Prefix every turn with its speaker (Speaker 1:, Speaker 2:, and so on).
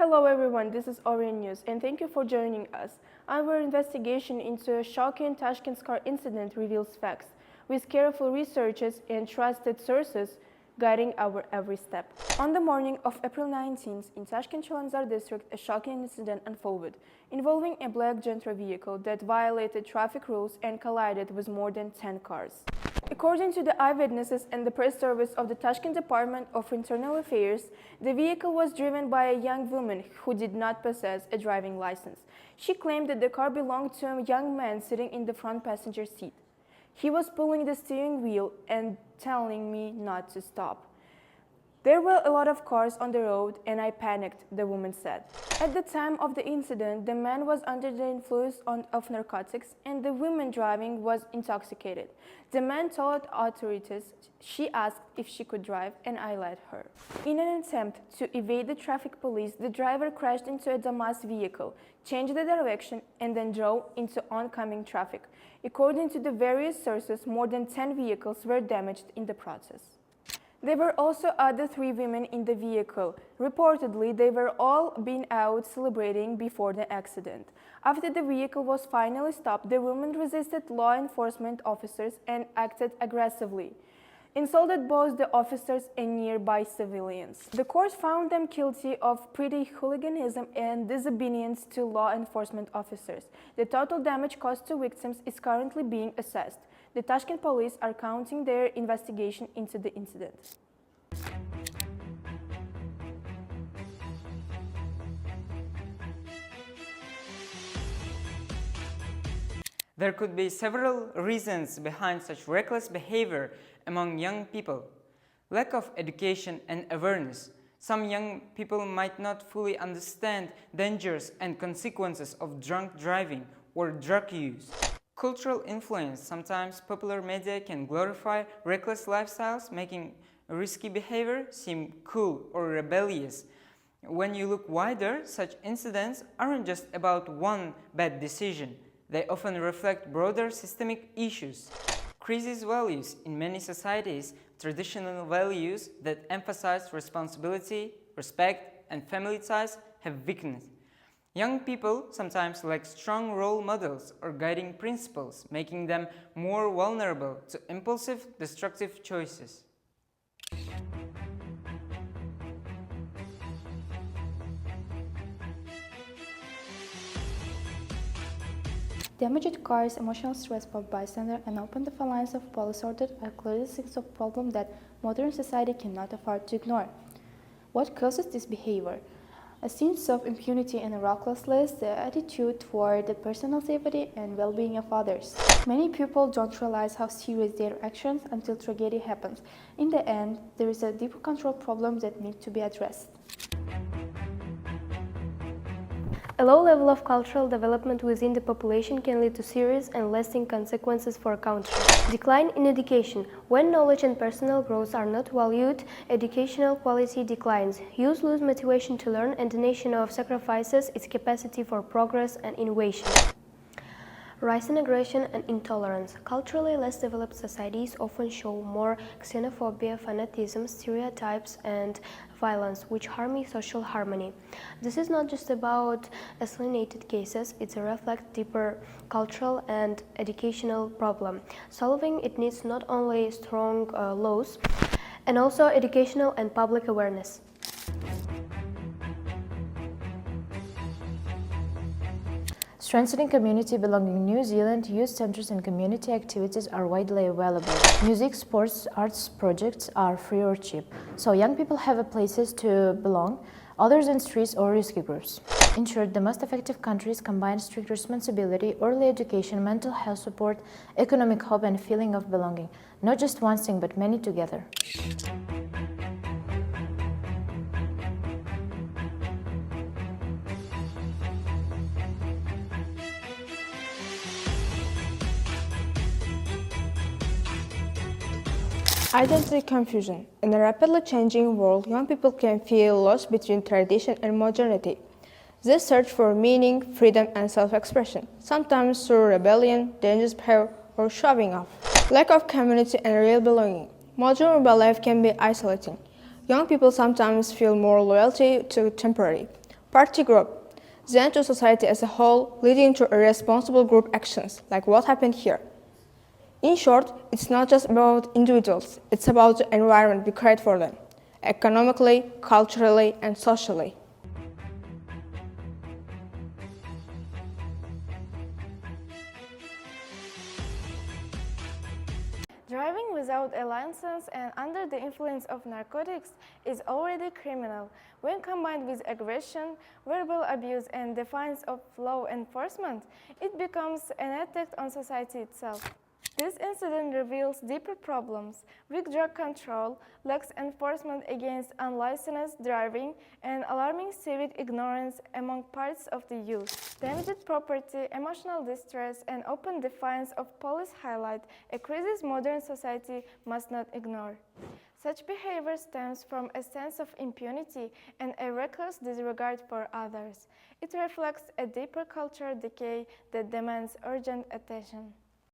Speaker 1: Hello everyone, this is Orient News and thank you for joining us. Our investigation into a shocking Tashkent car incident reveals facts, with careful researches and trusted sources guiding our every step. On the morning of April 19th, in Tashkent Chalanzar district, a shocking incident unfolded, involving a black Gentra vehicle that violated traffic rules and collided with more than 10 cars. According to the eyewitnesses and the press service of the Tashkent Department of Internal Affairs, the vehicle was driven by a young woman who did not possess a driving license. She claimed that the car belonged to a young man sitting in the front passenger seat. He was pulling the steering wheel and telling me not to stop. There were a lot of cars on the road and I panicked, the woman said. At the time of the incident, the man was under the influence of narcotics and the woman driving was intoxicated. The man told authorities she asked if she could drive and I let her. In an attempt to evade the traffic police, the driver crashed into a Damas vehicle, changed the direction and then drove into oncoming traffic. According to the various sources, more than 10 vehicles were damaged in the process. There were also other 3 women in the vehicle. Reportedly, they were all been out celebrating before the accident. After the vehicle was finally stopped, the women resisted law enforcement officers and acted aggressively, insulted both the officers and nearby civilians. The court found them guilty of petty hooliganism and disobedience to law enforcement officers. The total damage caused to victims is currently being assessed. The Tashkent police are counting their investigation into the incident.
Speaker 2: There could be several reasons behind such reckless behavior among young people. Lack of education and awareness. Some young people might not fully understand dangers and consequences of drunk driving or drug use. Cultural influence. Sometimes popular media can glorify reckless lifestyles, making risky behavior seem cool or rebellious. When you look wider, such incidents aren't just about one bad decision. They often reflect broader systemic issues. Crisis values. In many societies, traditional values that emphasize responsibility, respect, and family ties have weakened. Young people sometimes lack strong role models or guiding principles, making them more vulnerable to impulsive, destructive choices.
Speaker 3: Damaged cars, emotional stress for bystander, and open defiance of police order are clearly signs of problem that modern society cannot afford to ignore. What causes this behavior? A sense of impunity and recklessness, the attitude toward the personal safety and well-being of others. Many people don't realize how serious their actions until tragedy happens. In the end, there is a deeper control problem that needs to be addressed.
Speaker 4: A low level of cultural development within the population can lead to serious and lasting consequences for a country. Decline in education. When knowledge and personal growth are not valued, educational quality declines. Youth lose motivation to learn and the nation of sacrifices its capacity for progress and innovation. Rise in aggression and intolerance. Culturally less developed societies often show more xenophobia, fanaticism, stereotypes, and violence, which harm social harmony. This is not just about isolated cases, it's a reflect deeper cultural and educational problem. Solving it needs not only strong laws, and also educational and public awareness.
Speaker 5: Strengthening community belonging in New Zealand, youth centers and community activities are widely available. Music, sports, arts projects are free or cheap, so young people have places to belong, others in streets or risky groups. In short, the most effective countries combine strict responsibility, early education, mental health support, economic hope and feeling of belonging. Not just one thing, but many together.
Speaker 1: Identity confusion. In a rapidly changing world, young people can feel lost between tradition and modernity. They search for meaning, freedom, and self-expression, sometimes through rebellion, dangerous behavior, or showing off. Lack of community and real belonging. Modern urban life can be isolating. Young people sometimes feel more loyalty to temporary
Speaker 6: Party group, then to society as a whole, leading to irresponsible group actions, like what happened here. In short, it's not just about individuals, it's about the environment we create for them, economically, culturally, and socially.
Speaker 1: Driving without a license and under the influence of narcotics is already criminal. When combined with aggression, verbal abuse, and defiance of law enforcement, it becomes an attack on society itself. This incident reveals deeper problems: weak drug control, lax enforcement against unlicensed driving, and alarming civic ignorance among parts of the youth. Damaged property, emotional distress, and open defiance of police highlight a crisis modern society must not ignore. Such behavior stems from a sense of impunity and a reckless disregard for others. It reflects a deeper cultural decay that demands urgent attention.